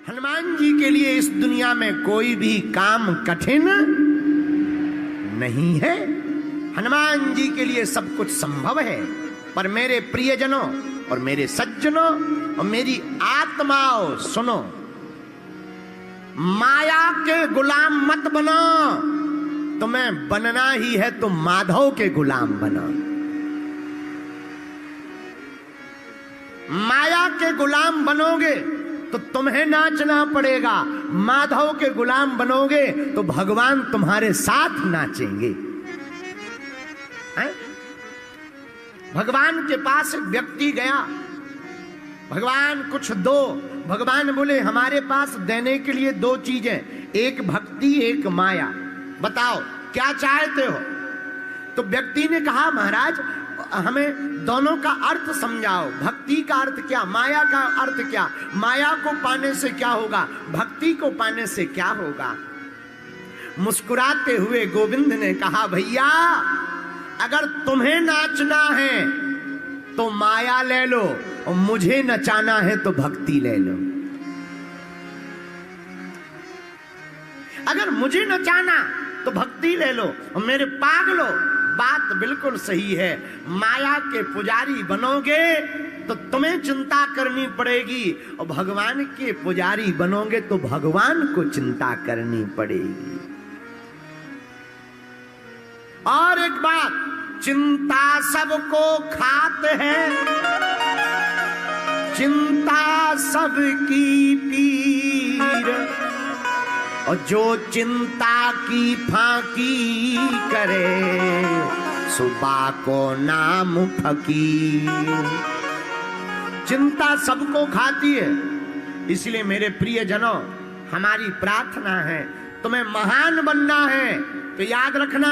हनुमान जी के लिए इस दुनिया में कोई भी काम कठिन नहीं है। हनुमान जी के लिए सब कुछ संभव है। पर मेरे प्रियजनों और मेरे सज्जनों और मेरी आत्माओं, सुनो, माया के गुलाम मत बनो। तुम्हें बनना ही है तो माधव के गुलाम बनो। माया के गुलाम बनोगे तो तुम्हें नाचना पड़ेगा, माधव के गुलाम बनोगे तो भगवान तुम्हारे साथ नाचेंगे। भगवान के पास एक व्यक्ति गया, भगवान कुछ दो। भगवान बोले हमारे पास देने के लिए दो चीजें, एक भक्ति एक माया, बताओ क्या चाहते हो। तो व्यक्ति ने कहा महाराज हमें दोनों का अर्थ समझाओ, भक्ति का अर्थ क्या, माया का अर्थ क्या, माया को पाने से क्या होगा, भक्ति को पाने से क्या होगा। मुस्कुराते हुए गोविंद ने कहा भैया अगर तुम्हें नाचना है तो माया ले लो और मुझे नचाना है तो भक्ति ले लो। अगर मुझे नचाना तो भक्ति ले लो और मेरे पागलो, बात बिल्कुल सही है। माया के पुजारी बनोगे तो तुम्हें चिंता करनी पड़ेगी और भगवान के पुजारी बनोगे तो भगवान को चिंता करनी पड़ेगी। और एक बात, चिंता सबको खात है, चिंता सबकी पीर, और जो चिंता की फाकी करे सुबह को नाम फकीर। चिंता सबको खाती है, इसलिए मेरे प्रियजनों हमारी प्रार्थना है, तुम्हें महान बनना है तो याद रखना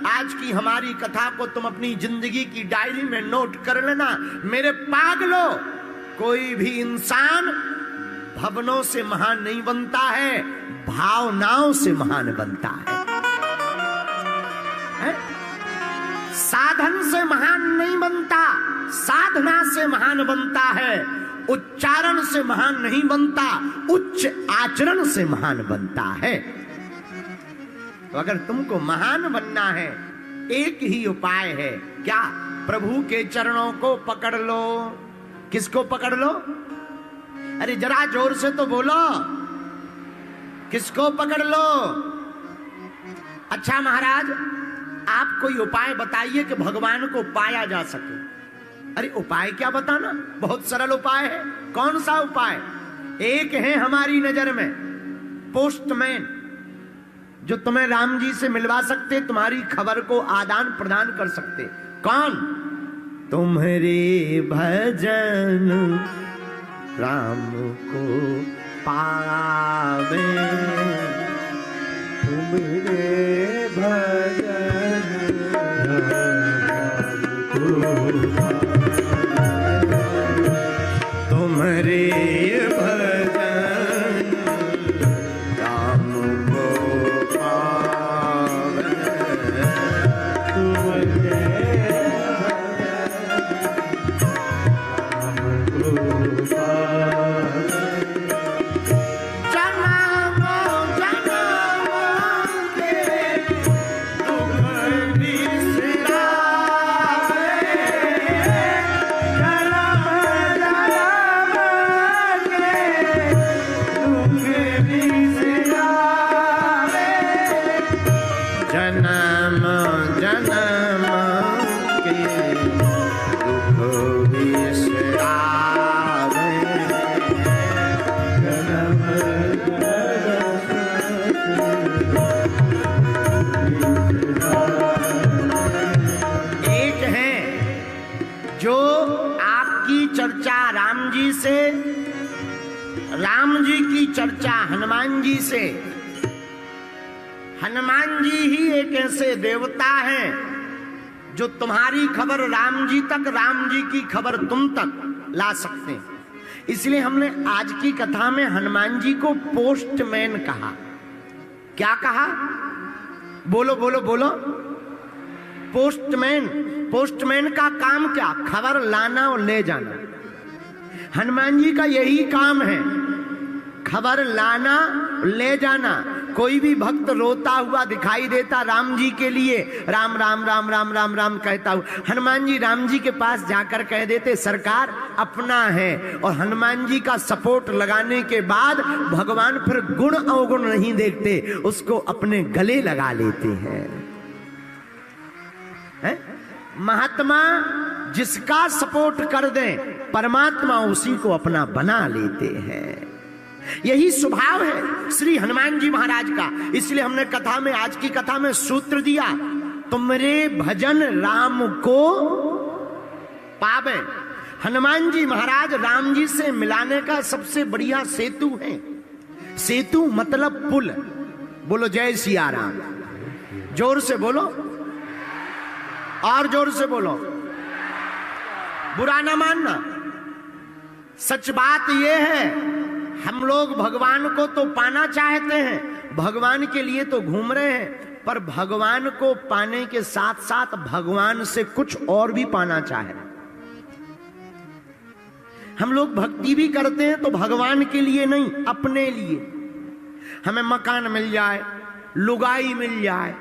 आज की हमारी कथा को तुम अपनी जिंदगी की डायरी में नोट कर लेना। मेरे पागलों, कोई भी इंसान भवनों से महान नहीं बनता है, भावनाओं से महान बनता है? साधन से महान नहीं बनता, साधना से महान बनता है। उच्चारण से महान नहीं बनता, उच्च आचरण से महान बनता है। तो अगर तुमको महान बनना है एक ही उपाय है, क्या? प्रभु के चरणों को पकड़ लो। किसको पकड़ लो? अरे जरा जोर से तो बोलो, किसको पकड़ लो? अच्छा महाराज आप कोई उपाय बताइए कि भगवान को पाया जा सके। अरे उपाय क्या बताना, बहुत सरल उपाय है। कौन सा उपाय? एक है हमारी नजर में, पोस्टमैन, जो तुम्हें राम जी से मिलवा सकते, तुम्हारी खबर को आदान प्रदान कर सकते। कौन? तुम्हारे भजन राम को पावे, तुम्हारे भजन राम को पावे, तुम्हारे राम जी की चर्चा हनुमान जी से। हनुमान जी ही एक ऐसे देवता हैं जो तुम्हारी खबर राम जी तक, राम जी की खबर तुम तक ला सकते हैं। इसलिए हमने आज की कथा में हनुमान जी को पोस्टमैन कहा। क्या कहा? बोलो बोलो बोलो। पोस्टमैन। पोस्टमैन का काम क्या? खबर लाना और ले जाना। हनुमान जी का यही काम है। खबर लाना ले जाना। कोई भी भक्त रोता हुआ दिखाई देता राम जी के लिए, राम राम राम राम राम राम कहता हुआ, हनुमान जी राम जी के पास जाकर कह देते सरकार अपना है। और हनुमान जी का सपोर्ट लगाने के बाद भगवान फिर गुण अवगुण नहीं देखते, उसको अपने गले लगा लेते हैं। महात्मा जिसका सपोर्ट कर दें, परमात्मा उसी को अपना बना लेते हैं। यही स्वभाव है श्री हनुमान जी महाराज का। इसलिए हमने कथा में, आज की कथा में सूत्र दिया, तुमरे भजन राम को पावे। हनुमान जी महाराज राम जी से मिलाने का सबसे बढ़िया सेतु है। सेतु मतलब पुल। बोलो जय सिया राम। जोर से बोलो, और जोर से बोलो, बुरा ना मानना। सच बात यह है, हम लोग भगवान को तो पाना चाहते हैं, भगवान के लिए तो घूम रहे हैं, पर भगवान को पाने के साथ साथ भगवान से कुछ और भी पाना चाहे। हम लोग भक्ति भी करते हैं तो भगवान के लिए नहीं, अपने लिए। हमें मकान मिल जाए, लुगाई मिल जाए,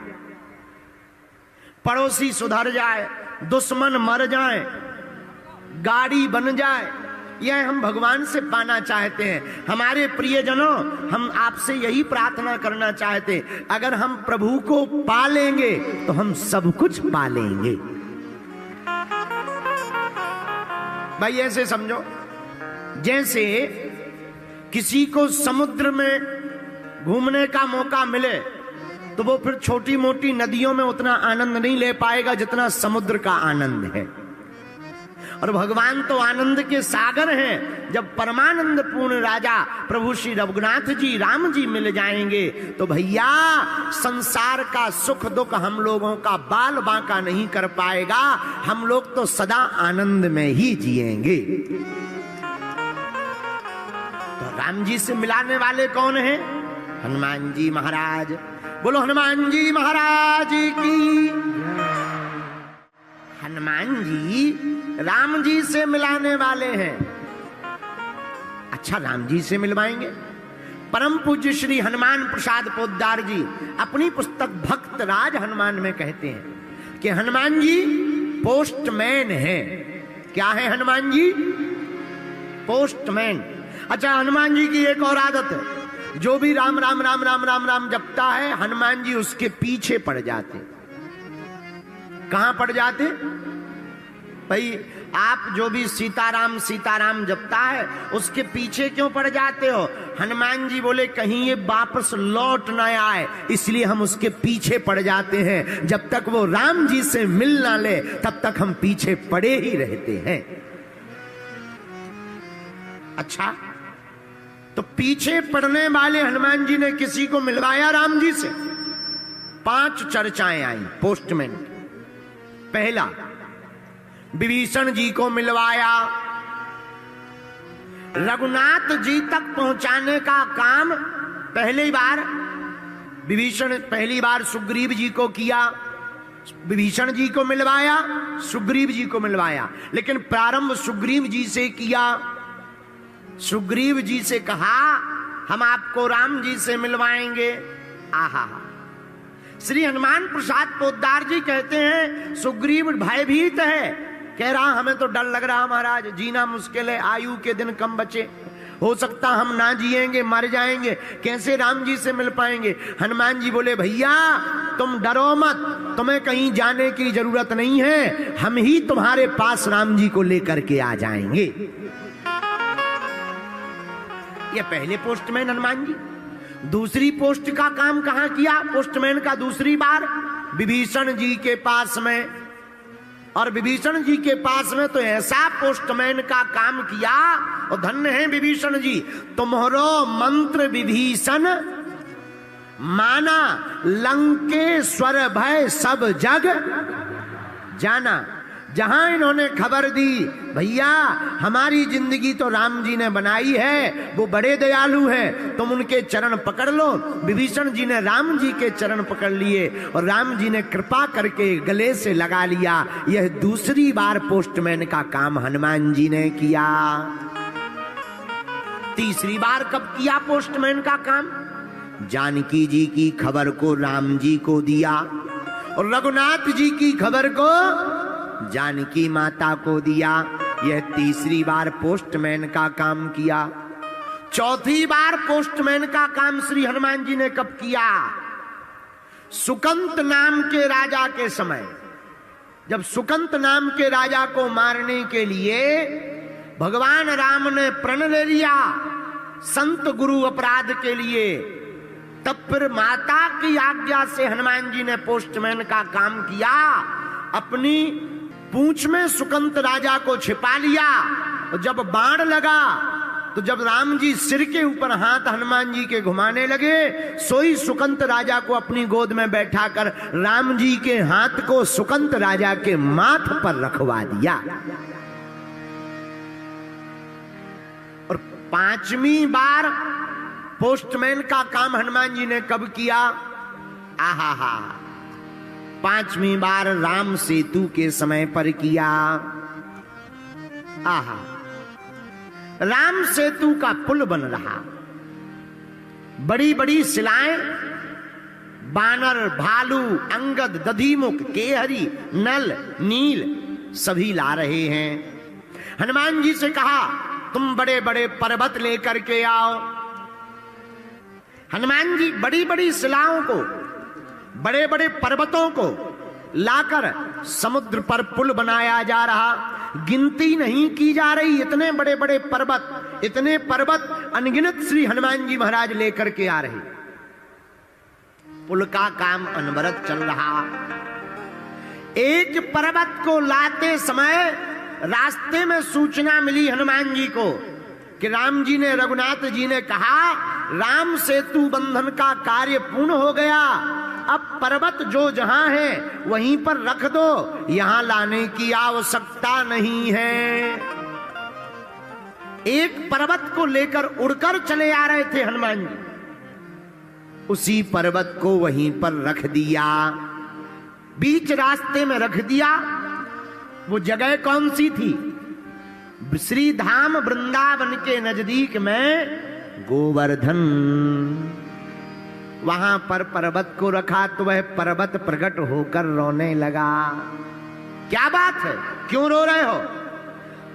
पड़ोसी सुधर जाए, दुश्मन मर जाए, गाड़ी बन जाए, यह हम भगवान से पाना चाहते हैं। हमारे प्रियजनों, हम आपसे यही प्रार्थना करना चाहते हैं, अगर हम प्रभु को पा लेंगे तो हम सब कुछ पा लेंगे। भाई ऐसे समझो, जैसे किसी को समुद्र में घूमने का मौका मिले तो वो फिर छोटी मोटी नदियों में उतना आनंद नहीं ले पाएगा जितना समुद्र का आनंद है। और भगवान तो आनंद के सागर हैं। जब परमानंद पूर्ण राजा प्रभु श्री रघुनाथ जी राम जी मिल जाएंगे तो भैया संसार का सुख दुख हम लोगों का बाल बांका नहीं कर पाएगा। हम लोग तो सदा आनंद में ही जिएंगे। तो राम जी से मिलाने वाले कौन हैं? हनुमान जी महाराज। बोलो हनुमान जी महाराज की। हनुमान जी राम जी से मिलाने वाले हैं। अच्छा, राम जी से मिलवाएंगे। परम पूज्य श्री हनुमान प्रसाद पोद्दार जी अपनी पुस्तक भक्त राज हनुमान में कहते हैं कि हनुमान जी पोस्टमैन हैं। क्या है हनुमान जी? पोस्टमैन। अच्छा, हनुमान जी की एक और आदत है, जो भी राम राम राम राम राम राम जपता है हनुमान जी उसके पीछे पड़ जाते। कहां पड़ जाते भाई? आप जो भी सीताराम सीताराम जपता है उसके पीछे क्यों पड़ जाते हो? हनुमान जी बोले कहीं ये वापस लौट न आए, इसलिए हम उसके पीछे पड़ जाते हैं। जब तक वो राम जी से मिल ना ले तब तक हम पीछे पड़े ही रहते हैं। अच्छा, तो पीछे पड़ने वाले हनुमान जी ने किसी को मिलवाया राम जी से? 5 चर्चाएं आई पोस्टमैन। पहला, विभीषण जी को मिलवाया। रघुनाथ जी तक पहुंचाने का काम पहली बार सुग्रीव जी को किया। विभीषण जी को मिलवाया, सुग्रीव जी को मिलवाया, लेकिन प्रारंभ सुग्रीव जी से किया। सुग्रीव जी से कहा हम आपको राम जी से मिलवाएंगे। आहा, श्री हनुमान प्रसाद पोद्दार जी कहते हैं सुग्रीव भयभीत है, कह रहा हमें तो डर लग रहा महाराज, जीना मुश्किल है, आयु के दिन कम बचे, हो सकता हम ना जिएंगे, मर जाएंगे, कैसे राम जी से मिल पाएंगे? हनुमान जी बोले भैया तुम डरो मत, तुम्हें कहीं जाने की जरूरत नहीं है, हम ही तुम्हारे पास राम जी को लेकर के आ जाएंगे। ये पहले पोस्टमैन हनुमान जी। दूसरी पोस्ट का काम कहां किया पोस्टमैन का? दूसरी बार विभीषण जी के पास में। और विभीषण जी के पास में तो ऐसा पोस्टमैन का काम किया, और धन्य है विभीषण जी, तुम्हारो मंत्र विभीषण माना, लंकेश्वर भय सब जग जाना। जहां इन्होंने खबर दी भैया हमारी जिंदगी तो राम जी ने बनाई है, वो बड़े दयालु हैं, तुम उनके चरण पकड़ लो। विभीषण जी ने राम जी के चरण पकड़ लिए और राम जी ने कृपा करके गले से लगा लिया। यह दूसरी बार पोस्टमैन का काम हनुमान जी ने किया। तीसरी बार कब किया पोस्टमैन का काम? जानकी जी की खबर को राम जी को दिया और रघुनाथ जी की खबर को जानकी माता को दिया। यह तीसरी बार पोस्टमैन का काम किया। चौथी बार पोस्टमैन का काम श्री हनुमान जी ने कब किया? सुकंत नाम के राजा के समय, जब सुकंत नाम के राजा को मारने के लिए भगवान राम ने प्रण ले लिया संत गुरु अपराध के लिए, तब फिर माता की आज्ञा से हनुमान जी ने पोस्टमैन का काम किया। अपनी पूंछ में सुकंत राजा को छिपा लिया और जब बाण लगा तो जब राम जी सिर के ऊपर हाथ हनुमान जी के घुमाने लगे, सोई सुकंत राजा को अपनी गोद में बैठाकर राम जी के हाथ को सुकंत राजा के माथ पर रखवा दिया। और पांचवी बार पोस्टमैन का काम हनुमान जी ने कब किया? आहा, पांचवी बार राम सेतु के समय पर किया। आहा, राम सेतु का पुल बन रहा, बड़ी बड़ी शिलाएं बानर, भालू, अंगद, दधिमुख, केहरी, नल, नील सभी ला रहे हैं। हनुमान जी से कहा तुम बड़े बड़े पर्वत लेकर के आओ। हनुमान जी बड़ी बड़ी शिलाओं को, बड़े बड़े पर्वतों को लाकर समुद्र पर पुल बनाया जा रहा। गिनती नहीं की जा रही, इतने बड़े बड़े पर्वत, इतने पर्वत अनगिनत श्री हनुमान जी महाराज लेकर के आ रहे। पुल का काम अनवरत चल रहा। एक पर्वत को लाते समय रास्ते में सूचना मिली हनुमान जी को कि राम जी ने, रघुनाथ जी ने कहा राम सेतु बंधन का कार्य पूर्ण हो गया, अब पर्वत जो जहां है वहीं पर रख दो, यहां लाने की आवश्यकता नहीं है। एक पर्वत को लेकर उड़कर चले आ रहे थे हनुमान जी, उसी पर्वत को वहीं पर रख दिया, बीच रास्ते में रख दिया। वो जगह कौन सी थी? श्री धाम वृंदावन के नजदीक में गोवर्धन। वहां पर पर्वत को रखा तो वह पर्वत प्रकट होकर रोने लगा। क्या बात है, क्यों रो रहे हो?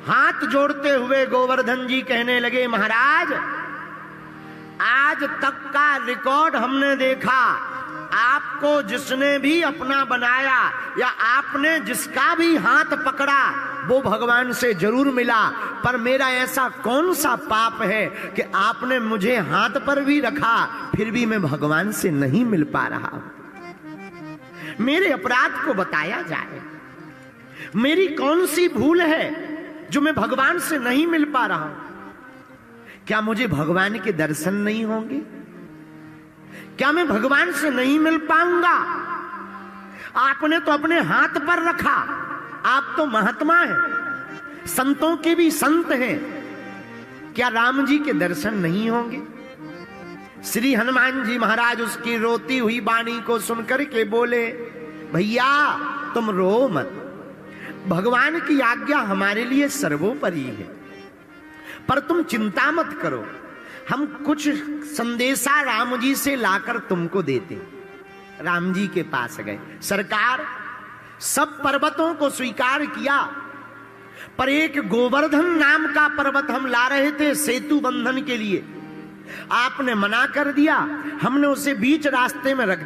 हाथ जोड़ते हुए गोवर्धन जी कहने लगे महाराज, आज तक का रिकॉर्ड हमने देखा, आपको जिसने भी अपना बनाया या आपने जिसका भी हाथ पकड़ा वो भगवान से जरूर मिला, पर मेरा ऐसा कौन सा पाप है कि आपने मुझे हाथ पर भी रखा फिर भी मैं भगवान से नहीं मिल पा रहा। मेरे अपराध को बताया जाए, मेरी कौन सी भूल है जो मैं भगवान से नहीं मिल पा रहा हूं? क्या मुझे भगवान के दर्शन नहीं होंगे? क्या मैं भगवान से नहीं मिल पाऊंगा? आपने तो अपने हाथ पर रखा, आप तो महात्मा हैं, संतों के भी संत हैं, क्या राम जी के दर्शन नहीं होंगे? श्री हनुमान जी महाराज उसकी रोती हुई वाणी को सुनकर के बोले, भैया तुम रो मत, भगवान की आज्ञा हमारे लिए सर्वोपरि है, पर तुम चिंता मत करो, हम कुछ संदेशा राम जी से लाकर तुमको देते। राम जी के पास गए, सरकार सब पर्वतों को स्वीकार किया, पर एक गोवर्धन नाम का पर्वत हम ला रहे थे सेतु बंधन के लिए, आपने मना कर दिया, हमने उसे बीच रास्ते में रख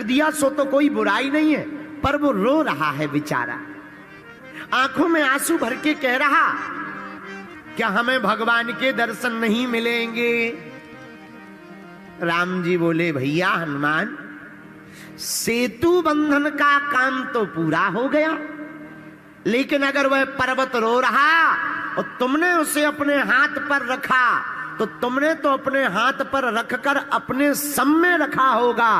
दिया सो तो कोई बुराई नहीं है, पर वो रो रहा है बेचारा, आंखों में आंसू भर के कह रहा क्या हमें भगवान के दर्शन नहीं मिलेंगे? राम जी बोले, भैया हनुमान, सेतु बंधन का काम तो पूरा हो गया, लेकिन अगर वह पर्वत रो रहा और तुमने उसे अपने हाथ पर रखा तो तुमने तो अपने हाथ पर रखकर अपने सम में रखा होगा,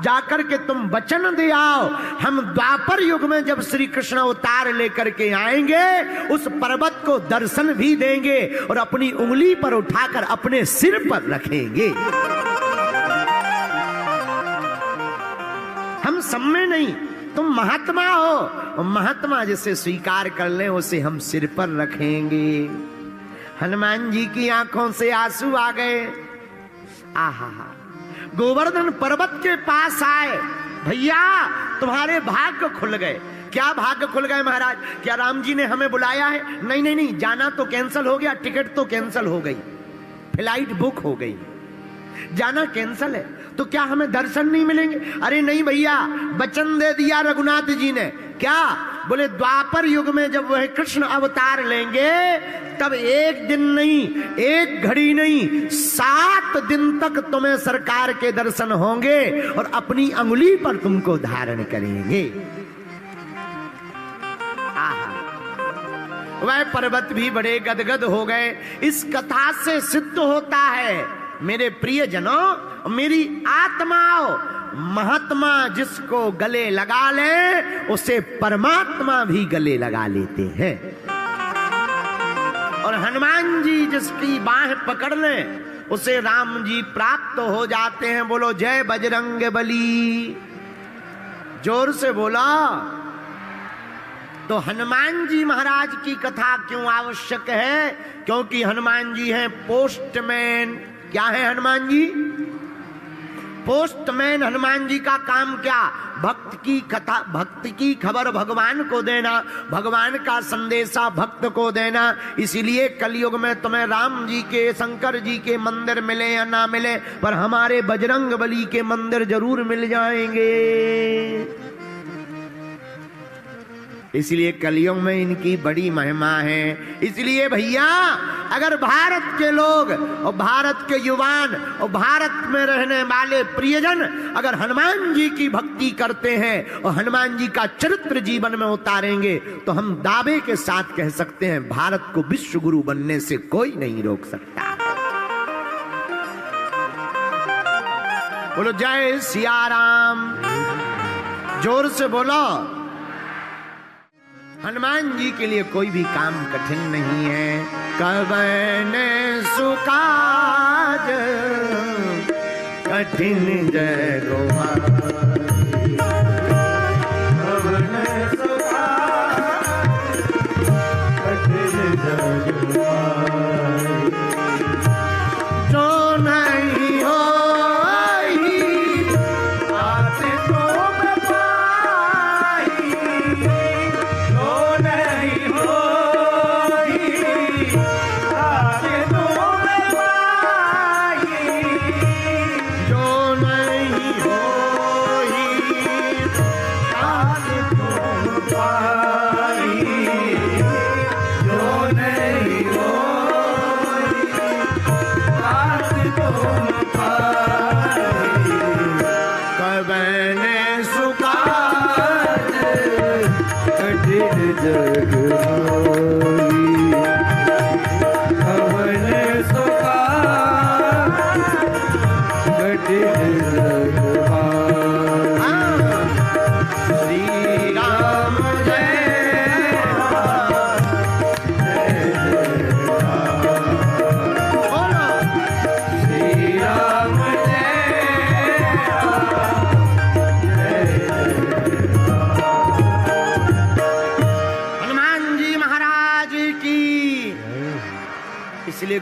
जाकर के तुम वचन दे आओ, हम द्वापर युग में जब श्री कृष्ण अवतार लेकर के आएंगे उस पर्वत को दर्शन भी देंगे और अपनी उंगली पर उठाकर अपने सिर पर रखेंगे। हम सम में नहीं, तुम महात्मा हो, और महात्मा जिसे स्वीकार कर ले उसे हम सिर पर रखेंगे। हनुमान जी की आंखों से आंसू आ गए। आहा, गोवर्धन पर्वत के पास आए, भैया तुम्हारे भाग्य खुल गए। क्या भाग्य खुल गए महाराज? क्या राम जी ने हमें बुलाया है? नहीं नहीं नहीं, जाना तो कैंसिल हो गया, टिकट तो कैंसिल हो गई, फ्लाइट बुक हो गई, जाना कैंसिल है, तो क्या हमें दर्शन नहीं मिलेंगे? अरे नहीं भैया, वचन दे दिया रघुनाथ जी ने। क्या बोले? द्वापर युग में जब वह कृष्ण अवतार लेंगे तब एक दिन नहीं, एक घड़ी नहीं, 7 दिन तक तुम्हें सरकार के दर्शन होंगे और अपनी अंगुली पर तुमको धारण करेंगे। वह पर्वत भी बड़े गदगद हो गए। इस कथा से सिद्ध होता है मेरे प्रियजनों, मेरी आत्माओं, महात्मा जिसको गले लगा ले उसे परमात्मा भी गले लगा लेते हैं। और हनुमान जी जिसकी बाह पकड़ ले उसे राम जी प्राप्त हो जाते हैं। बोलो जय बजरंग बली, जोर से बोला। तो हनुमान जी महाराज की कथा क्यों आवश्यक है? क्योंकि हनुमान जी हैं पोस्टमैन। क्या है हनुमान जी? पोस्टमैन। हनुमान जी का काम क्या? भक्त की कथा, भक्त की खबर भगवान को देना, भगवान का संदेशा भक्त को देना। इसीलिए कलयुग में तुम्हें राम जी के, शंकर जी के मंदिर मिले या ना मिले, पर हमारे बजरंग बली के मंदिर जरूर मिल जाएंगे। इसलिए कलयुग में इनकी बड़ी महिमा है। इसलिए भैया, अगर भारत के लोग और भारत के युवान और भारत में रहने वाले प्रियजन अगर हनुमान जी की भक्ति करते हैं और हनुमान जी का चरित्र जीवन में उतारेंगे तो हम दावे के साथ कह सकते हैं भारत को विश्व गुरु बनने से कोई नहीं रोक सकता। बोलो जय सिया राम, जोर से बोलो। हनुमान जी के लिए कोई भी काम कठिन नहीं है। कवन सुकाज कठिन जय गोहाई, कवन सुकाज कठिन जय गोहाई, जो नहीं हो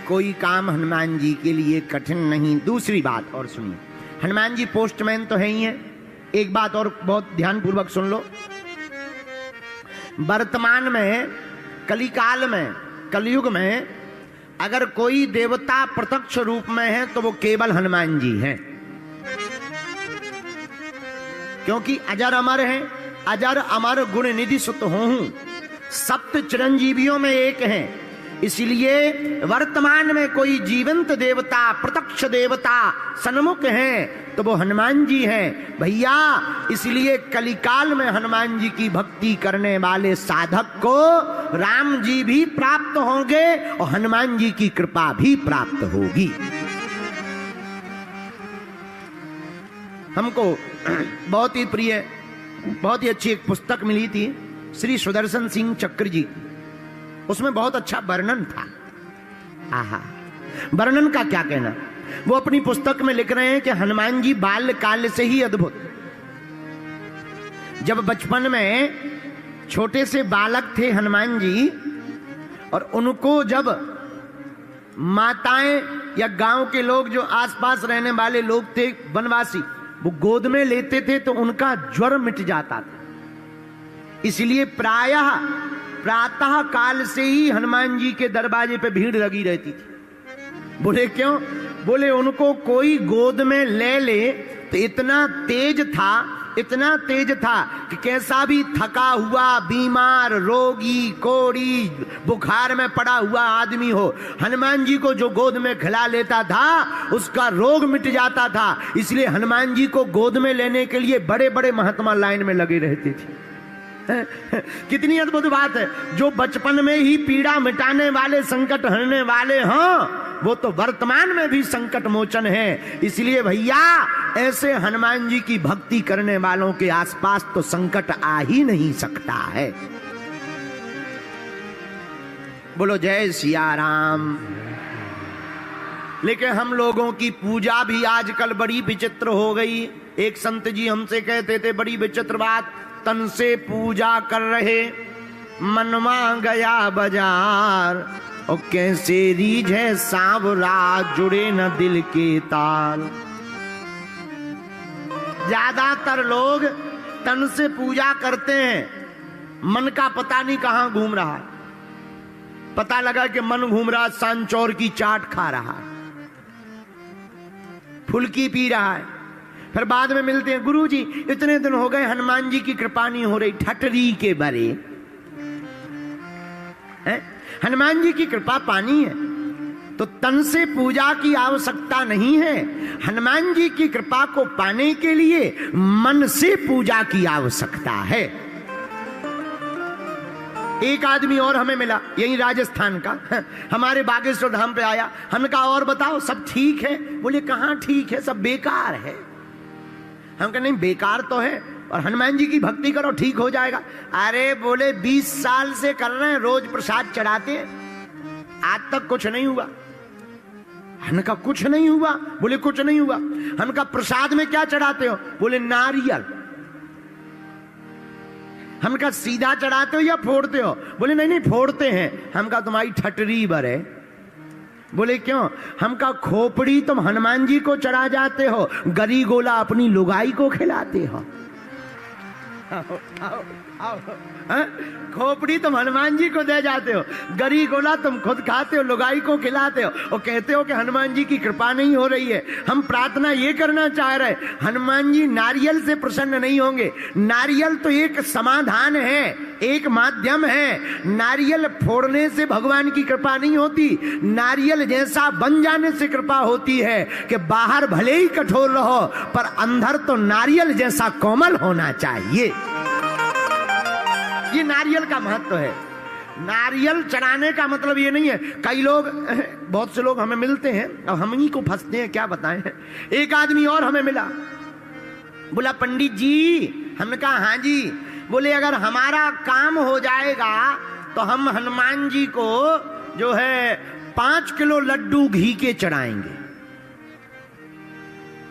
कोई काम हनुमान जी के लिए कठिन नहीं। दूसरी बात और सुनिए, हनुमान जी पोस्टमैन तो है ही है। एक बात और बहुत ध्यानपूर्वक सुन लो। वर्तमान में, कलिकाल में, कलयुग में अगर कोई देवता प्रत्यक्ष रूप में है तो वो केवल हनुमान जी हैं, क्योंकि अजर अमर है। अजर अमर गुण निधि सुत हूं, सप्त चिरंजीवियों में एक हैं। इसलिए वर्तमान में कोई जीवंत देवता, प्रत्यक्ष देवता सन्मुख हैं तो वो हनुमान जी हैं भैया। इसलिए कलिकाल में हनुमान जी की भक्ति करने वाले साधक को राम जी भी प्राप्त होंगे और हनुमान जी की कृपा भी प्राप्त होगी। हमको बहुत ही प्रिय, बहुत ही अच्छी एक पुस्तक मिली थी श्री सुदर्शन सिंह चक्र जी, उसमें बहुत अच्छा वर्णन था। आहा, वर्णन का क्या कहना। वो अपनी पुस्तक में लिख रहे हैं कि हनुमान जी बाल्य काल से ही अद्भुत, जब बचपन में छोटे से बालक थे हनुमान जी, और उनको जब माताएं या गांव के लोग जो आसपास रहने वाले लोग थे वनवासी, वो गोद में लेते थे तो उनका ज्वर मिट जाता था। इसलिए प्रायः प्रातः काल से ही हनुमान जी के दरवाजे पे भीड़ लगी रहती थी। बोले क्यों? बोले उनको कोई गोद में ले ले तो इतना तेज था कि कैसा भी थका हुआ, बीमार, रोगी, कोड़ी, बुखार में पड़ा हुआ आदमी हो, हनुमान जी को जो गोद में खिला लेता था उसका रोग मिट जाता था। इसलिए हनुमान जी को गोद में लेने के लिए बड़े बड़े महात्मा लाइन में लगे रहते थे। कितनी अद्भुत बात है। जो बचपन में ही पीड़ा मिटाने वाले, संकट हरने वाले हों, वो तो वर्तमान में भी संकट मोचन है। इसलिए भैया ऐसे हनुमान जी की भक्ति करने वालों के आसपास तो संकट आ ही नहीं सकता है। बोलो जय सिया राम। लेकिन हम लोगों की पूजा भी आजकल बड़ी विचित्र हो गई। एक संत जी हमसे कहते थे बड़ी विचित्र बात, तन से पूजा कर रहे मनवा गया बाजार, और कैसे रीझ है सांवरा जुड़े न दिल के ताल। ज्यादातर लोग तन से पूजा करते हैं, मन का पता नहीं कहां घूम रहा है। पता लगा कि मन घूम रहा सांचौर की चाट खा रहा है, फुल्की पी रहा है। फिर बाद में मिलते हैं, गुरुजी इतने दिन हो गए हनुमान जी की कृपा नहीं हो रही। ठटरी के बरे है? हनुमान जी की कृपा पानी है तो तन से पूजा की आवश्यकता नहीं है। हनुमान जी की कृपा को पाने के लिए मन से पूजा की आवश्यकता है। एक आदमी और हमें मिला, यही राजस्थान का, हमारे बागेश्वर धाम पे आया। हमने कहा और बताओ सब ठीक है? बोले कहां ठीक है, सब बेकार है। हम कहा नहीं बेकार तो है, और हनुमान जी की भक्ति करो ठीक हो जाएगा। अरे बोले 20 साल से कर रहे हैं, रोज प्रसाद चढ़ाते हैं, आज तक कुछ नहीं हुआ। हमने कहा कुछ नहीं हुआ? बोले कुछ नहीं हुआ। हमने कहा प्रसाद में क्या चढ़ाते हो? बोले नारियल। हमने कहा सीधा चढ़ाते हो या फोड़ते हो? बोले नहीं नहीं फोड़ते हैं। हम कहा तुम्हारी ठटरी बर है। बोले क्यों? हम कहा खोपड़ी तुम हनुमान जी को चढ़ा जाते हो, गरी गोला अपनी लुगाई को खिलाते हो। आओ, आओ, आओ, खोपड़ी तुम हनुमान जी को दे जाते हो, गरी गोला तुम खुद खाते हो, लुगाई को खिलाते हो, और कहते हो कि हनुमान जी की कृपा नहीं हो रही है। हम प्रार्थना ये करना चाह रहे, हनुमान जी नारियल से प्रसन्न नहीं होंगे। नारियल तो एक समाधान है, एक माध्यम है। नारियल फोड़ने से भगवान की कृपा नहीं होती, नारियल जैसा बन जाने से कृपा होती है कि बाहर भले ही कठोर रहो पर अंदर तो नारियल जैसा कोमल होना चाहिए। ये नारियल का महत्व है। नारियल चढ़ाने का मतलब ये नहीं है। कई लोग, बहुत से लोग हमें मिलते हैं, अब हम ही को फंसते हैं, क्या बताएं। एक आदमी और हमें मिला, बोला पंडित जी। हमने कहा हाँ जी। बोले अगर हमारा काम हो जाएगा तो हम हनुमान जी को जो है 5 किलो लड्डू घी के चढ़ाएंगे।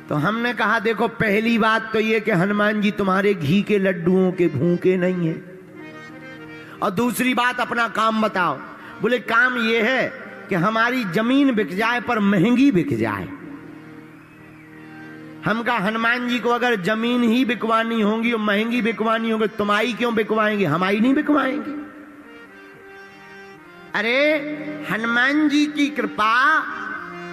तो हमने कहा देखो पहली बात तो ये कि हनुमान जी तुम्हारे घी के लड्डुओं के भूखे नहीं है, और दूसरी बात अपना काम बताओ। बोले काम ये है कि हमारी जमीन बिक जाए पर महंगी बिक जाए। हम कहा हनुमान जी को अगर जमीन ही बिकवानी होगी और महंगी बिकवानी होगी, तुम्हारी क्यों बिकवाएंगे, हमारी नहीं बिकवाएंगे। अरे हनुमान जी की कृपा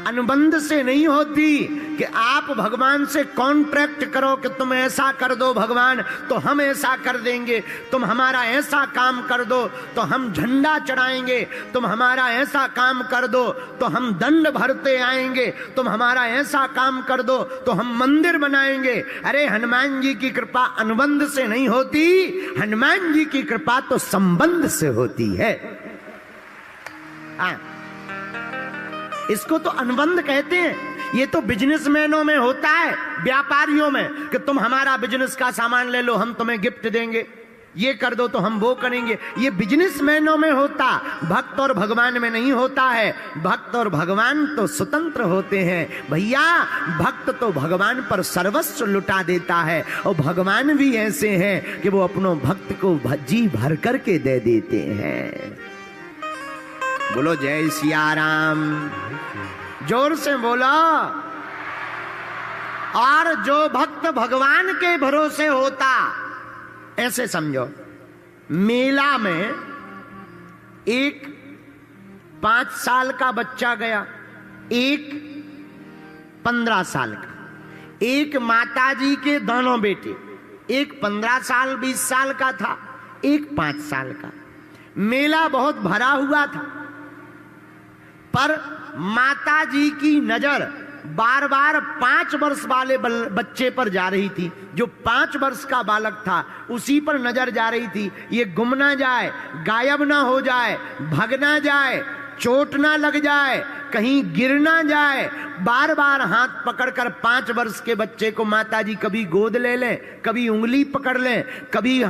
अनुबंध से नहीं होती कि आप भगवान से कॉन्ट्रैक्ट करो कि तुम ऐसा कर दो भगवान तो हम ऐसा कर देंगे, तुम हमारा ऐसा काम कर दो तो हम झंडा चढ़ाएंगे, तुम हमारा ऐसा काम कर दो तो हम दंड भरते आएंगे, तुम हमारा ऐसा काम कर दो तो हम मंदिर बनाएंगे। अरे हनुमान जी की कृपा अनुबंध से नहीं होती, हनुमान जी की कृपा तो संबंध से होती है। इसको तो अनुबंध कहते हैं। ये तो बिजनेसमैनों में होता है, व्यापारियों में, कि तुम हमारा बिजनेस का सामान ले लो हम तुम्हें गिफ्ट देंगे, ये कर दो तो हम वो करेंगे। ये बिजनेसमैनों में होता, भक्त और भगवान में नहीं होता है। भक्त और भगवान तो स्वतंत्र होते हैं भैया। भक्त तो भगवान पर सर्वस्व लुटा देता है, और भगवान भी ऐसे हैं कि वो अपनों भक्त को जी भर करके दे देते हैं। बोलो जय सिया राम, जोर से बोलो। और जो भक्त भगवान के भरोसे होता, ऐसे समझो, मेला में एक 5 साल का बच्चा गया, एक 15 साल का, एक माताजी के दोनों बेटे, एक 15 साल 20 साल का था, एक 5 साल का। मेला बहुत भरा हुआ था, पर माताजी की नजर बार बार 5 वर्ष वाले बच्चे पर जा रही थी। जो 5 वर्ष का बालक था उसी पर नजर जा रही थी, ये गुम ना जाए, गायब ना हो जाए, भग ना जाए, चोट ना लग जाए, कहीं गिर ना जाए। बार बार हाथ पकड़कर 5 वर्ष के बच्चे को माताजी कभी गोद ले लें, कभी उंगली पकड़ लें, कभी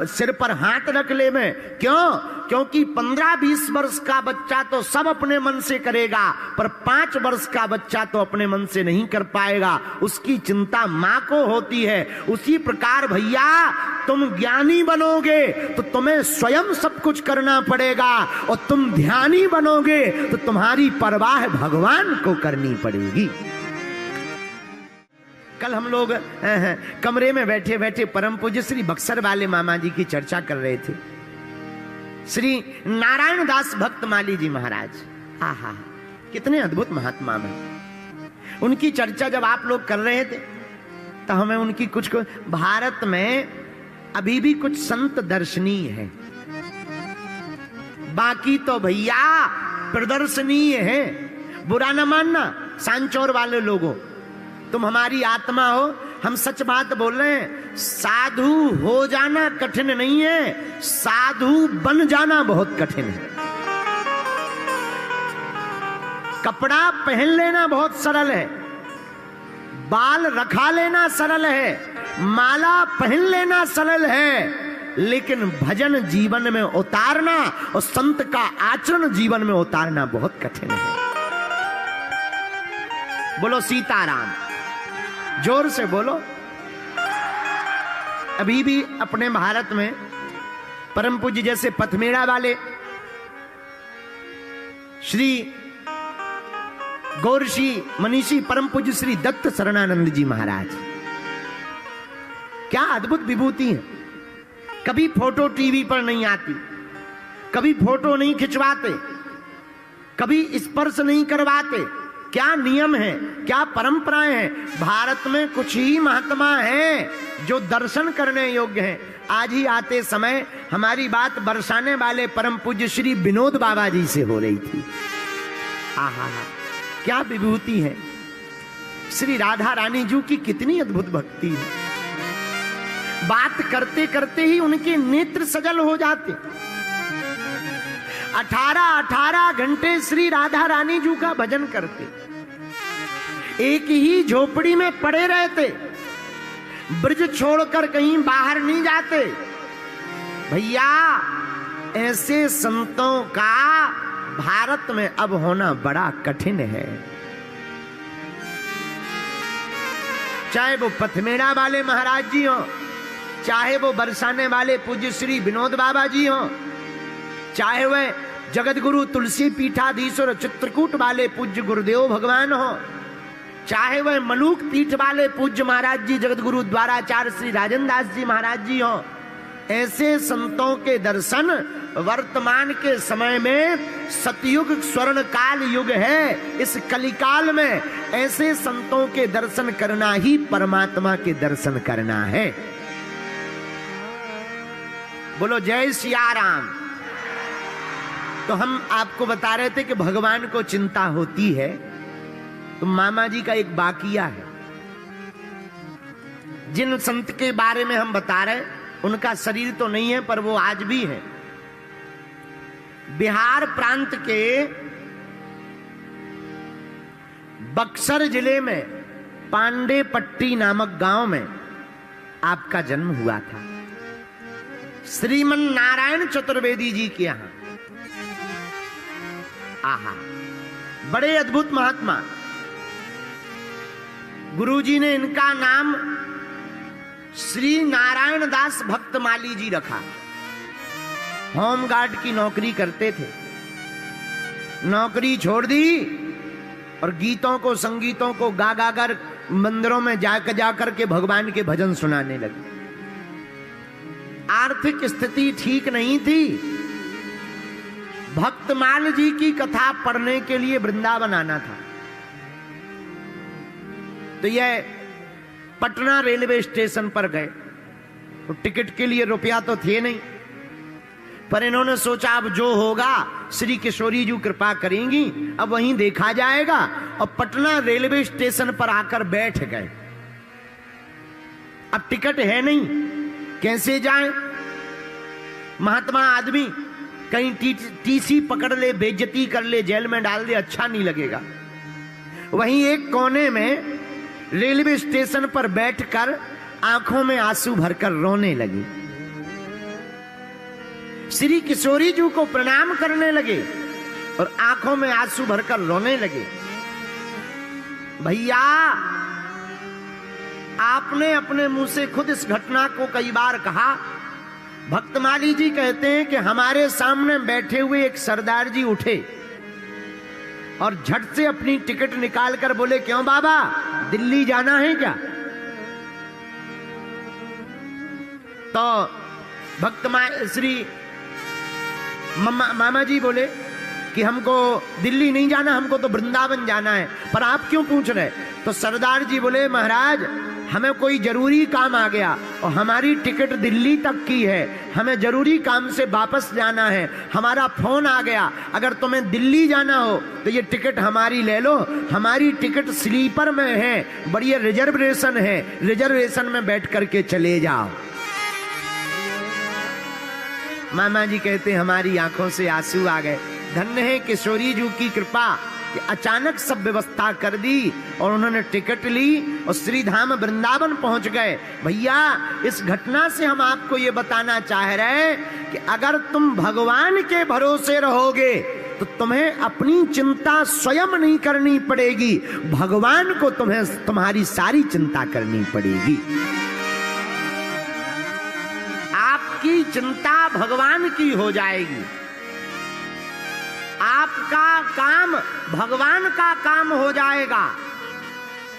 सिर पर हाथ रख ले में। क्यों? क्योंकि 15-20 वर्ष का बच्चा तो सब अपने मन से करेगा, पर 5 वर्ष का बच्चा तो अपने मन से नहीं कर पाएगा, उसकी चिंता मां को होती है। उसी प्रकार भैया, तुम ज्ञानी बनोगे तो तुम्हें स्वयं सब कुछ करना पड़ेगा, और तुम ध्यानी बनोगे तो तुम्हारी परवाह भगवान को करनी पड़ेगी। कल हम लोग कमरे में बैठे बैठे परम पूज्य श्री बक्सर वाले मामा जी की चर्चा कर रहे थे। श्री नारायण दास भक्त माली जी महाराज, आहा कितने अद्भुत महात्मा हैं। उनकी चर्चा जब आप लोग कर रहे थे तो हमें उनकी कुछ भारत में अभी भी कुछ संत दर्शनीय है, बाकी तो भैया प्रदर्शनीय है। बुरा न मानना सांचौर वाले लोगों, तुम हमारी आत्मा हो, हम सच बात बोल रहे हैं। साधु हो जाना कठिन नहीं है, साधु बन जाना बहुत कठिन है। कपड़ा पहन लेना बहुत सरल है, बाल रखा लेना सरल है, माला पहन लेना सरल है, लेकिन भजन जीवन में उतारना और संत का आचरण जीवन में उतारना बहुत कठिन है। बोलो सीताराम, जोर से बोलो। अभी भी अपने भारत में परम पूज्य जैसे पथमेड़ा वाले श्री गौरशी मनीषी परम पूज्य श्री दत्त शरणानंद जी महाराज, क्या अद्भुत विभूति है। कभी फोटो टीवी पर नहीं आती, कभी फोटो नहीं खिंचवाते, कभी स्पर्श नहीं करवाते। क्या नियम है, क्या परंपराएं हैं। भारत में कुछ ही महात्मा हैं जो दर्शन करने योग्य हैं। आज ही आते समय हमारी बात बरसाने वाले परम पूज्य श्री विनोद बाबा जी से हो रही थी। आहा, क्या विभूति है। श्री राधा रानी जी की कितनी अद्भुत भक्ति है। बात करते करते ही उनके नेत्र सजल हो जाते। 18 घंटे श्री राधा रानी जी का भजन करते, एक ही झोपड़ी में पड़े रहते, ब्रज छोड़कर कहीं बाहर नहीं जाते। भैया, ऐसे संतों का भारत में अब होना बड़ा कठिन है। चाहे वो पथमेड़ा वाले महाराज जी हो, चाहे वो बरसाने वाले पूज्य श्री विनोद बाबा जी हो, चाहे वह जगत गुरु तुलसी पीठाधीश्वर चित्रकूट वाले पूज्य गुरुदेव भगवान हो, चाहे वह मलूक पीठ वाले पूज्य महाराज जी जगत गुरु द्वाराचार्य श्री राजन दास जी महाराज जी हो। ऐसे संतों के दर्शन वर्तमान के समय में सतयुग स्वर्ण काल युग है। इस कलिकाल में ऐसे संतों के दर्शन करना ही परमात्मा के दर्शन करना है। बोलो जय सिया राम। तो हम आपको बता रहे थे कि भगवान को चिंता होती है, तो मामा जी का एक वाकिया है। जिन संत के बारे में हम बता रहे, उनका शरीर तो नहीं है पर वो आज भी है। बिहार प्रांत के बक्सर जिले में पांडेपट्टी नामक गांव में आपका जन्म हुआ था, श्रीमन नारायण चतुर्वेदी जी के यहां। आहा, बड़े अद्भुत महात्मा। गुरुजी ने इनका नाम श्री नारायण दास भक्त माली जी रखा। होमगार्ड की नौकरी करते थे। नौकरी छोड़ दी और गीतों को संगीतों को गा गा कर मंदिरों में जाकर के भगवान के भजन सुनाने लगे। आर्थिक स्थिति ठीक नहीं थी। भक्तमाल जी की कथा पढ़ने के लिए वृंदावन आना था। तो यह पटना रेलवे स्टेशन पर गए। तो टिकट के लिए रुपया तो थे नहीं, पर इन्होंने सोचा अब जो होगा श्री किशोरी जी कृपा करेंगी, अब वहीं देखा जाएगा। और पटना रेलवे स्टेशन पर आकर बैठ गए। अब टिकट है नहीं, कैसे जाएं? महात्मा आदमी कहीं टीसी पकड़ ले, बेइज्जती कर ले, जेल में डाल दे, अच्छा नहीं लगेगा। वहीं एक कोने में रेलवे स्टेशन पर बैठकर आंखों में आंसू भरकर रोने लगी। श्री किशोरी जी को प्रणाम करने लगे और आंखों में आंसू भरकर रोने लगे। भैया, आपने अपने मुंह से खुद इस घटना को कई बार कहा। भक्तमाली जी कहते हैं कि हमारे सामने बैठे हुए एक सरदार जी उठे और झट से अपनी टिकट निकालकर बोले, क्यों बाबा, दिल्ली जाना है क्या? तो श्री मामा जी बोले कि हमको दिल्ली नहीं जाना, हमको तो वृंदावन जाना है, पर आप क्यों पूछ रहे? तो सरदार जी बोले, महाराज हमें कोई जरूरी काम आ गया और हमारी टिकट दिल्ली तक की है, हमें जरूरी काम से वापस जाना है, हमारा फोन आ गया, अगर तुम्हें दिल्ली जाना हो तो ये टिकट हमारी ले लो, हमारी टिकट स्लीपर में है, बढ़िया रिजर्वेशन है, रिजर्वेशन में बैठ करके चले जाओ। मामा जी कहते हमारी आंखों से आंसू आ गए। धन्य है किशोरी जी की कृपा कि अचानक सब व्यवस्था कर दी और उन्होंने टिकट ली और श्रीधाम वृंदावन पहुंच गए। भैया, इस घटना से हम आपको ये बताना चाह रहे हैं कि अगर तुम भगवान के भरोसे रहोगे तो तुम्हें अपनी चिंता स्वयं नहीं करनी पड़ेगी, भगवान को तुम्हारी सारी चिंता करनी पड़ेगी। आपकी चिंता भगवान की हो जाएगी, आपका काम भगवान का काम हो जाएगा,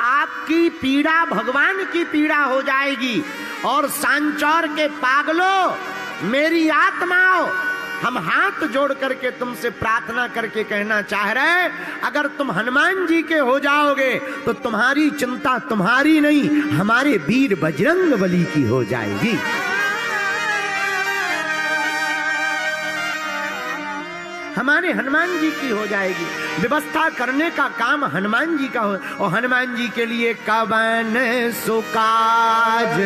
आपकी पीड़ा भगवान की पीड़ा हो जाएगी। और सांचौर के पागलों, मेरी आत्माओं, हम हाथ जोड़ करके तुमसे प्रार्थना करके कहना चाह रहे, अगर तुम हनुमान जी के हो जाओगे तो तुम्हारी चिंता तुम्हारी नहीं, हमारे वीर बजरंगबली की हो जाएगी। हमारे हनुमान जी की हो जाएगी। व्यवस्था करने का काम हनुमान जी का हो, और हनुमान जी के लिए कवन सुकाज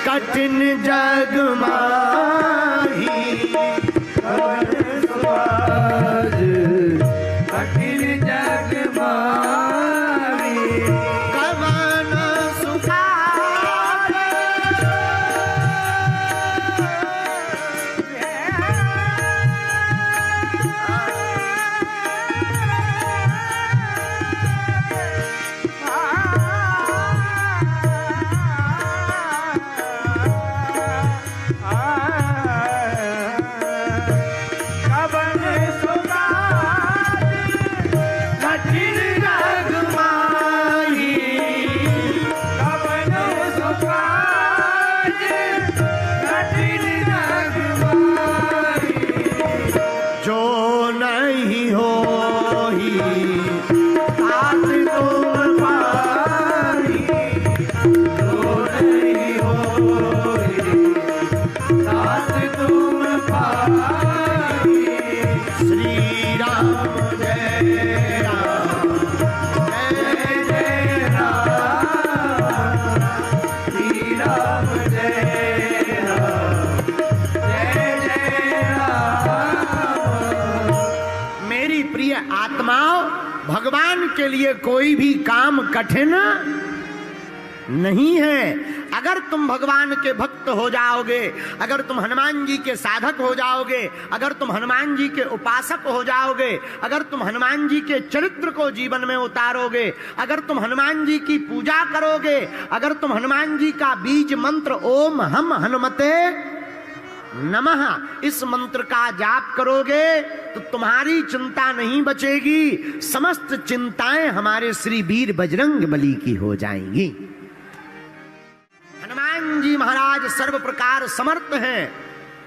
कठिन जग माही, कवन सुकाज कठिन जग माही, कवन सुकाज भगवान के लिए कोई भी काम कठिन नहीं है। अगर तुम भगवान के भक्त हो जाओगे, अगर तुम हनुमान जी के साधक हो जाओगे, अगर तुम हनुमान जी के उपासक हो जाओगे, अगर तुम हनुमान जी के चरित्र को जीवन में उतारोगे, अगर तुम हनुमान जी की पूजा करोगे, अगर तुम हनुमान जी का बीज मंत्र ओम हम हनुमते नमः, इस मंत्र का जाप करोगे तो तुम्हारी चिंता नहीं बचेगी, समस्त चिंताएं हमारे श्री वीर बजरंग बली की हो जाएंगी। हनुमान जी महाराज सर्व प्रकार समर्थ हैं,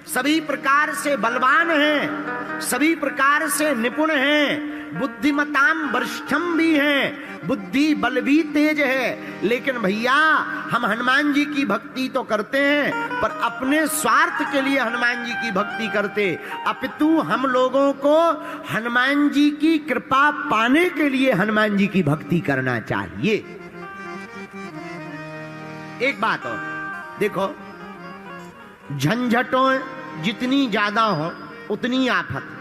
सभी प्रकार से बलवान हैं, सभी प्रकार से निपुण हैं, बुद्धिमताम वरिष्ठम भी हैं, बुद्धि बल भी तेज है। लेकिन भैया हम हनुमान जी की भक्ति तो करते हैं पर अपने स्वार्थ के लिए हनुमान जी की भक्ति करते, अपितु हम लोगों को हनुमान जी की कृपा पाने के लिए हनुमान जी की भक्ति करना चाहिए। एक बात और देखो, झंझटों जितनी ज्यादा हो उतनी आफत।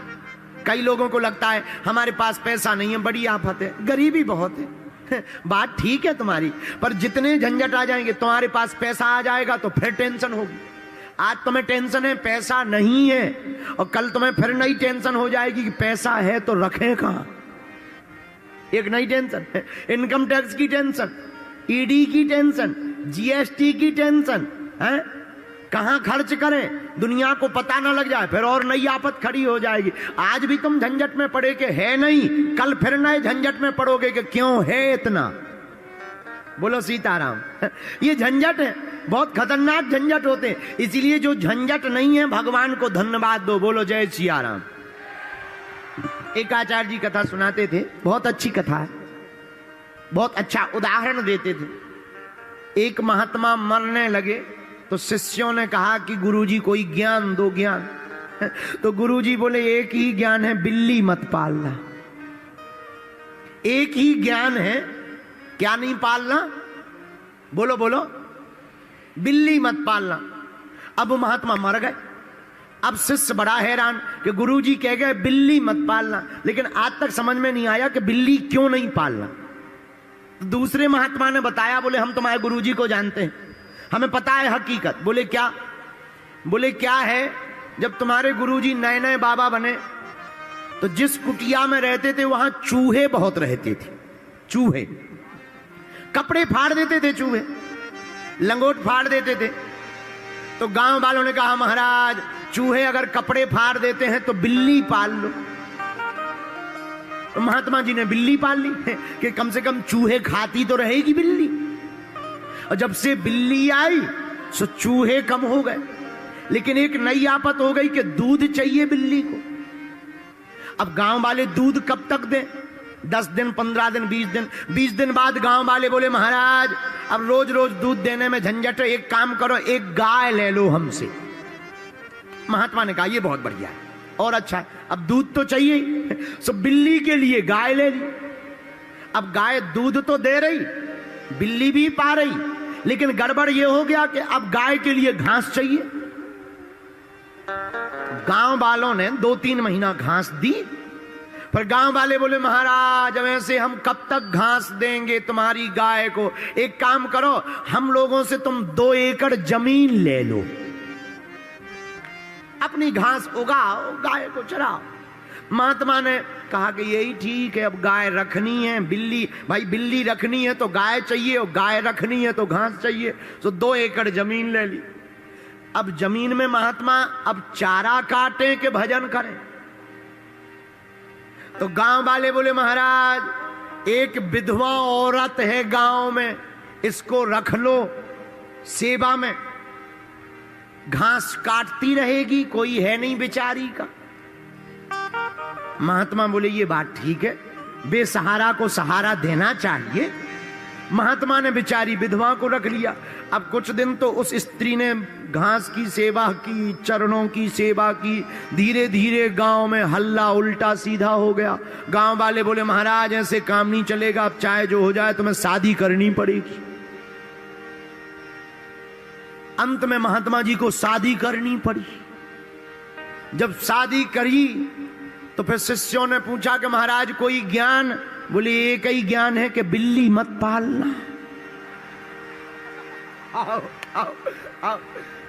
कई लोगों को लगता है हमारे पास पैसा नहीं है, बड़ी आफत है, गरीबी बहुत है। बात ठीक है तुम्हारी, पर जितने झंझट आ जाएंगे, तुम्हारे पास पैसा आ जाएगा तो फिर टेंशन होगी। आज तुम्हें टेंशन है पैसा नहीं है, और कल तुम्हें फिर नई टेंशन हो जाएगी कि पैसा है तो रखें कहां। एक नई टेंशन है, इनकम टैक्स की टेंशन, ईडी की टेंशन, जीएसटी की टेंशन है, कहां खर्च करें, दुनिया को पता ना लग जाए, फिर और नई आफत खड़ी हो जाएगी। आज भी तुम झंझट में पड़े कि है नहीं, कल फिर नए झंझट में पड़ोगे कि क्यों है इतना। बोलो सीताराम। ये झंझट है, बहुत खतरनाक झंझट होते हैं, इसीलिए जो झंझट नहीं है भगवान को धन्यवाद दो। बोलो जय सिया राम। एक आचार्य जी कथा सुनाते थे, बहुत अच्छी कथा है, बहुत अच्छा उदाहरण देते थे। एक महात्मा मरने लगे तो शिष्यों ने कहा कि गुरुजी कोई ज्ञान दो, ज्ञान। तो गुरुजी बोले एक ही ज्ञान है, बिल्ली मत पालना। एक ही ज्ञान है, क्या नहीं पालना? बोलो बोलो, बिल्ली मत पालना। अब वो महात्मा मर गए। अब शिष्य बड़ा हैरान कि गुरुजी कह गए बिल्ली मत पालना, लेकिन आज तक समझ में नहीं आया कि बिल्ली क्यों नहीं पालना। तो दूसरे महात्मा ने बताया, बोले हम तुम्हारे गुरुजी को जानते हैं, हमें पता है हकीकत। बोले क्या? बोले क्या है, जब तुम्हारे गुरुजी नए नए बाबा बने तो जिस कुटिया में रहते थे वहां चूहे बहुत रहते थे। चूहे कपड़े फाड़ देते थे, चूहे लंगोट फाड़ देते थे। तो गांव वालों ने कहा महाराज चूहे अगर कपड़े फाड़ देते हैं तो बिल्ली पाल लो। तो महात्मा जी ने बिल्ली पाल ली कि कम से कम चूहे खाती तो रहेगी बिल्ली। और जब से बिल्ली आई तो चूहे कम हो गए, लेकिन एक नई आफत हो गई कि दूध चाहिए बिल्ली को। अब गांव वाले दूध कब तक दें? 10 दिन, 15 दिन, 20 दिन। 20 दिन बाद गांव वाले बोले महाराज अब रोज रोज दूध देने में झंझट है, एक काम करो एक गाय ले लो हमसे। महात्मा ने कहा ये बहुत बढ़िया है और अच्छा है, अब दूध तो चाहिए, सो बिल्ली के लिए गाय ले ली। अब गाय दूध तो दे रही, बिल्ली भी पा रही, लेकिन गड़बड़ यह हो गया कि अब गाय के लिए घास चाहिए। गांव वालों ने 2-3 महीना घास दी, पर गांव वाले बोले महाराज वैसे हम कब तक घास देंगे तुम्हारी गाय को, एक काम करो हम लोगों से तुम 2 एकड़ जमीन ले लो, अपनी घास उगाओ, गाय को चराओ। महात्मा ने कहा कि यही ठीक है, अब गाय रखनी है, बिल्ली भाई बिल्ली रखनी है तो गाय चाहिए, और गाय रखनी है तो घास चाहिए, तो 2 एकड़ जमीन ले ली। अब जमीन में महात्मा अब चारा काटें कि भजन करें? तो गांव वाले बोले महाराज एक विधवा औरत है गांव में, इसको रख लो सेवा में, घास काटती रहेगी, कोई है नहीं बेचारी का। महात्मा बोले ये बात ठीक है, बेसहारा को सहारा देना चाहिए। महात्मा ने बेचारी विधवा को रख लिया। अब कुछ दिन तो उस स्त्री ने घास की सेवा की, चरणों की सेवा की, धीरे धीरे गांव में हल्ला उल्टा सीधा हो गया। गांव वाले बोले महाराज ऐसे काम नहीं चलेगा, अब चाहे जो हो जाए तुम्हें शादी करनी पड़ेगी। अंत में महात्मा जी को शादी करनी पड़ी। जब शादी करी तो फिर शिष्यों ने पूछा कि महाराज कोई ज्ञान? बोले एक ही ज्ञान है कि बिल्ली मत पालना। आओ, आओ, आओ,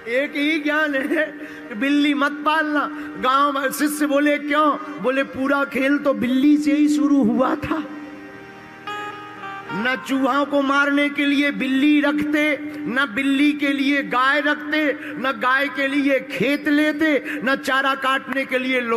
एक ही ज्ञान है कि बिल्ली मत पालना। गांव में शिष्य बोले क्यों? बोले पूरा खेल तो बिल्ली से ही शुरू हुआ था। न चूहों को मारने के लिए बिल्ली रखते, न बिल्ली के लिए गाय रखते, न गाय के लिए खेत लेते, न चारा काटने के लिए लोग